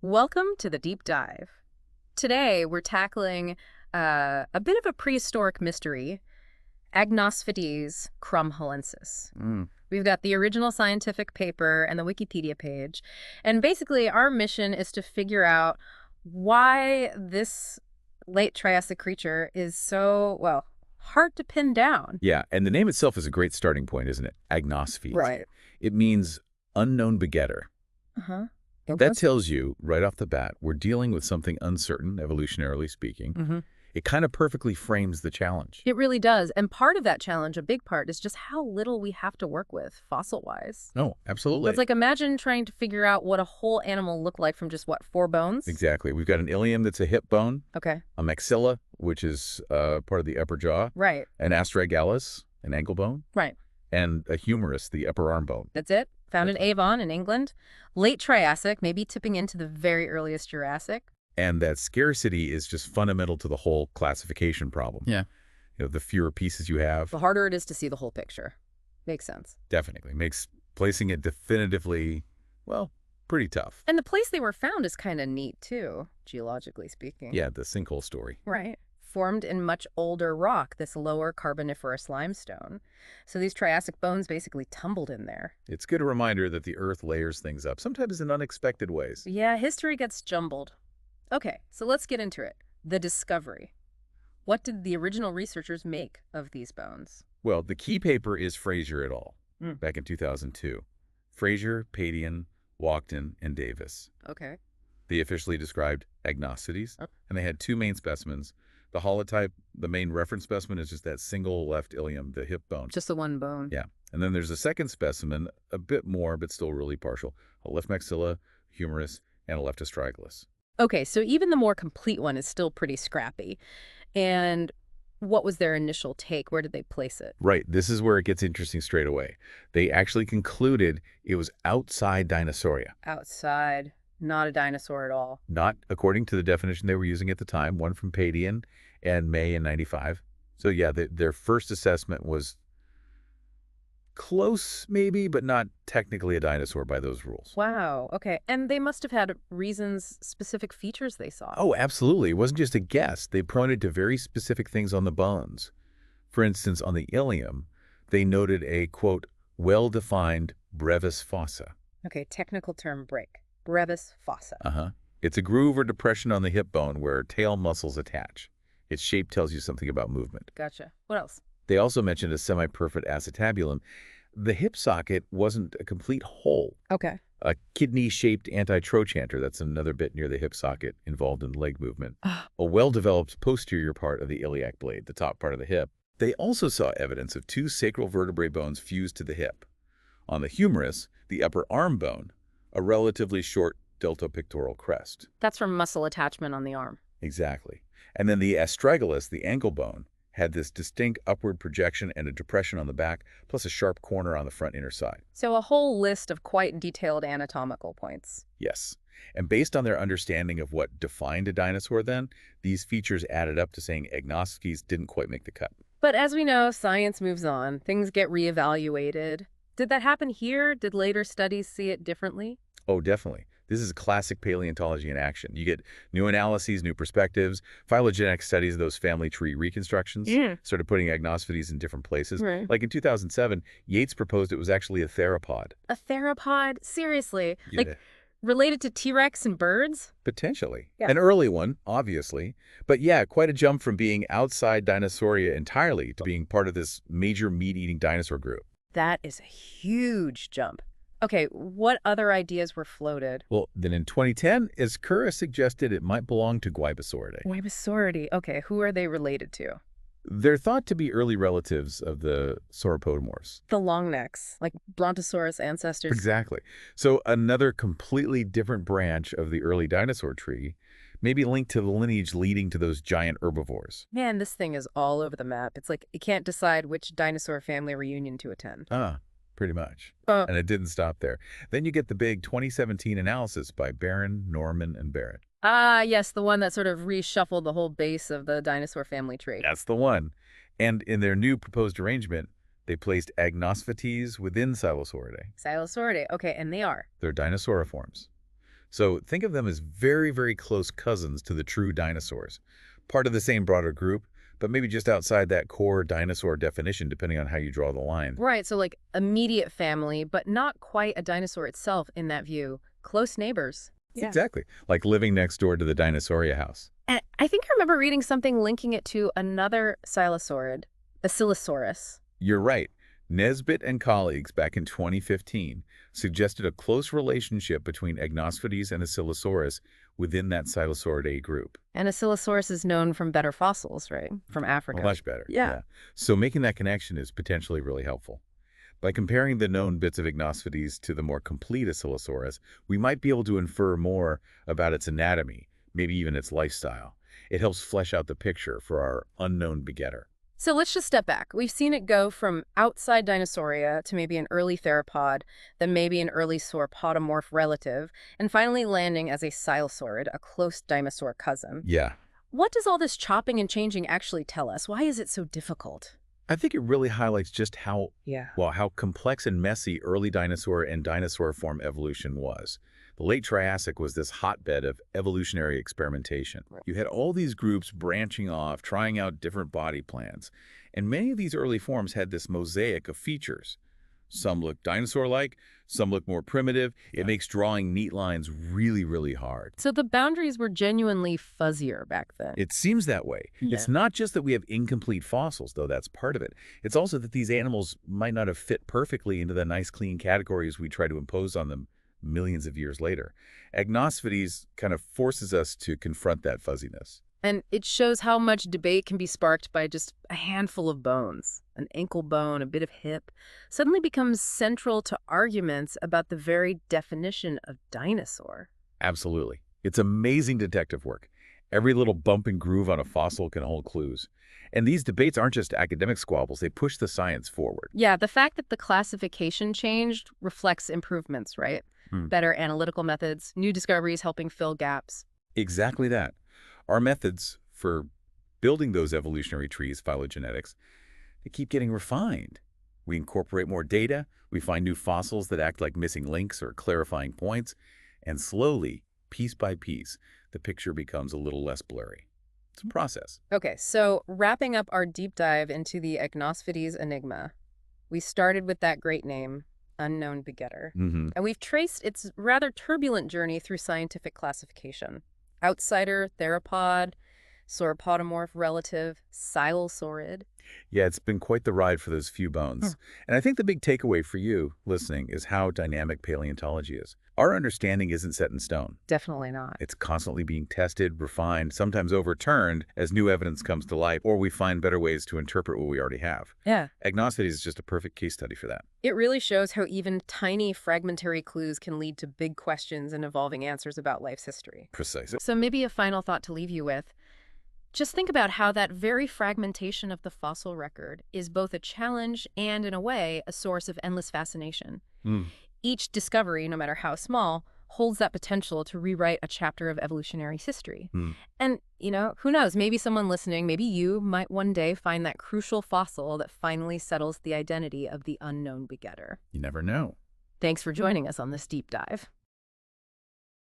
Welcome to the deep dive. Today, we're tackling a bit of a prehistoric mystery, Agnosphitys crumholensis. Mm. We've got the original scientific paper and the Wikipedia page. And basically, our mission is to figure out why this late Triassic creature is so, well, hard to pin down. Yeah, and the name itself is a great starting point, isn't it? Agnosphete. Right. It means unknown begetter. Uh-huh. That tells you, right off the bat, we're dealing with something uncertain, evolutionarily speaking. Mm-hmm. It kind of perfectly frames the challenge. It really does. And part of that challenge, a big part, is just how little we have to work with fossil-wise. Oh, absolutely. It's like, imagine trying to figure out what a whole animal looked like from just, what, 4 bones? Exactly. We've got an ilium that's a hip bone, Okay. a maxilla, which is part of the upper jaw, Right. an astragalus, an ankle bone, Right. and a humerus, the upper arm bone. That's it. Found in Avon in England. Late Triassic, maybe tipping into the very earliest Jurassic. And that scarcity is just fundamental to the whole classification problem. Yeah. You know, the fewer pieces you have, The harder it is to see the whole picture. Makes sense. definitely makes placing it definitively, well, pretty tough. And the place they were found is kind of neat, too, geologically speaking. Yeah, the sinkhole story. Right. Formed in much older rock, this lower Carboniferous limestone. So these Triassic bones basically tumbled in there. It's a good reminder that the Earth layers things up, sometimes in unexpected ways. Yeah, history gets jumbled. Okay, so let's get into it. The discovery. What did the original researchers make of these bones? Well, the key paper is Fraser et al., Mm. back in 2002. Fraser, Padian, Walkden, and Davis. Okay. They officially described Agnosphitys, Oh. and they had 2 main specimens. The holotype, the main reference specimen, is just that single left ilium, the hip bone. Just the one bone. Yeah. And then there's a second specimen, a bit more, but still really partial. A left maxilla, humerus, and a left astragalus. Okay, so even the more complete one is still pretty scrappy. And what was their initial take? Where did they place it? Right. This is where it gets interesting straight away. They actually concluded it was outside Dinosauria. Outside. Not a dinosaur at all. Not according to the definition they were using at the time, one from Padian and May in 95. So yeah, their first assessment was close maybe, but not technically a dinosaur by those rules. Wow, okay. And they must have had reasons, specific features they saw. Oh, absolutely. It wasn't just a guess. They pointed to very specific things on the bones. For instance, on the ilium, they noted a, quote, well-defined brevis fossa. Okay, technical term break. Brevis fossa. Uh-huh. It's a groove or depression on the hip bone where tail muscles attach. Its shape tells you something about movement. Gotcha. What else? They also mentioned a semi-perfect acetabulum. The hip socket wasn't a complete hole. Okay. A kidney-shaped antitrochanter, that's another bit near the hip socket involved in leg movement. A well-developed posterior part of the iliac blade, the top part of the hip. They also saw evidence of 2 sacral vertebrae bones fused to the hip. On the humerus, the upper arm bone, a relatively short deltopectoral crest. That's from muscle attachment on the arm. Exactly. And then the astragalus, the ankle bone, had this distinct upward projection and a depression on the back, plus a sharp corner on the front inner side. So a whole list of quite detailed anatomical points. Yes. And based on their understanding of what defined a dinosaur then, these features added up to saying Agnosphitys didn't quite make the cut. But as we know, science moves on. Things get reevaluated. Did that happen here? Did later studies see it differently? Oh, definitely. This is classic paleontology in action. You get new analyses, new perspectives. Phylogenetic studies of those family tree reconstructions started putting Agnosphitys in different places. Right. Like in 2007, Yates proposed it was actually a theropod. A theropod? Seriously? Yeah. Like, related to T-Rex and birds? Potentially. Yeah. An early one, obviously. But yeah, quite a jump from being outside Dinosauria entirely to being part of this major meat-eating dinosaur group. That is a huge jump. Okay, what other ideas were floated? Well, then in 2010, Izquierda suggested it might belong to Guibosauridae. Guibosauridae. Okay, who are they related to? They're thought to be early relatives of the sauropodomorphs. The long necks, like Brontosaurus ancestors. Exactly. So another completely different branch of the early dinosaur tree, maybe linked to the lineage leading to those giant herbivores. Man, this thing is all over the map. It's like you can't decide which dinosaur family reunion to attend. Pretty much. Uh, And it didn't stop there. Then you get the big 2017 analysis by Barron, Norman, and Barrett. Yes, the one that sort of reshuffled the whole base of the dinosaur family tree. That's the one. And in their new proposed arrangement, they placed Agnosphitys within Silosauridae. Silosauridae. Okay, and they are. They're Dinosauriforms. So think of them as very, very close cousins to the true dinosaurs. Part of the same broader group, but maybe just outside that core dinosaur definition, depending on how you draw the line. Right, so like immediate family, but not quite a dinosaur itself in that view. Close neighbors. Yeah. Exactly. Like living next door to the Dinosauria house. And I think I remember reading something linking it to another silosaurid, Basilosaurus. You're right. Nesbitt and colleagues back in 2015 suggested a close relationship between Agnosphitys and Basilosaurus within that Silosaurid group. And Basilosaurus is known from better fossils, right? From Africa. Much better. Yeah. So making that connection is potentially really helpful. By comparing the known bits of Agnosphitys to the more complete Basilosaurus, we might be able to infer more about its anatomy, maybe even its lifestyle. It helps flesh out the picture for our unknown begetter. So let's just step back. We've seen it go from outside Dinosauria to maybe an early theropod, then maybe an early sauropodomorph relative, and finally landing as a silosaurid, a close dinosaur cousin. Yeah. What does all this chopping and changing actually tell us? Why is it so difficult? I think it really highlights just how, Yeah. well, how complex and messy early dinosaur and Dinosauriform evolution was. The late Triassic was this hotbed of evolutionary experimentation. Right. You had all these groups branching off, trying out different body plans. And many of these early forms had this mosaic of features. Some look dinosaur-like, some look more primitive. It makes drawing neat lines really, really hard. So the boundaries were genuinely fuzzier back then. It seems that way. Yeah. It's not just that we have incomplete fossils, though that's part of it. It's also that these animals might not have fit perfectly into the nice, clean categories we try to impose on them millions of years later. Agnosphitys kind of forces us to confront that fuzziness. And it shows how much debate can be sparked by just a handful of bones. An ankle bone, a bit of hip, suddenly becomes central to arguments about the very definition of dinosaur. Absolutely. It's amazing detective work. Every little bump and groove on a fossil can hold clues. And these debates aren't just academic squabbles, they push the science forward. Yeah, the fact that the classification changed reflects improvements, right? Better analytical methods, new discoveries helping fill gaps. Exactly that. Our methods for building those evolutionary trees, phylogenetics, they keep getting refined. We incorporate more data, we find new fossils that act like missing links or clarifying points, and slowly, piece by piece, the picture becomes a little less blurry. It's a process. Okay, so wrapping up our deep dive into the Agnosphitys enigma, we started with that great name, unknown begetter. And we've traced its rather turbulent journey through scientific classification. Outsider, theropod, sauropodomorph relative, silosaurid. Yeah, it's been quite the ride for those few bones. And I think the big takeaway for you listening is how dynamic paleontology is. Our understanding isn't set in stone. Definitely not. It's constantly being tested, refined, sometimes overturned as new evidence comes to light, or we find better ways to interpret what we already have. Yeah. Agnosphitys is just a perfect case study for that. It really shows how even tiny fragmentary clues can lead to big questions and evolving answers about life's history. Precisely. So maybe a final thought to leave you with. Just think about how that very fragmentation of the fossil record is both a challenge and, in a way, a source of endless fascination. Each discovery, no matter how small, holds that potential to rewrite a chapter of evolutionary history. And, you know, who knows, maybe someone listening, maybe you might one day find that crucial fossil that finally settles the identity of the unknown begetter. You never know. Thanks for joining us on this deep dive.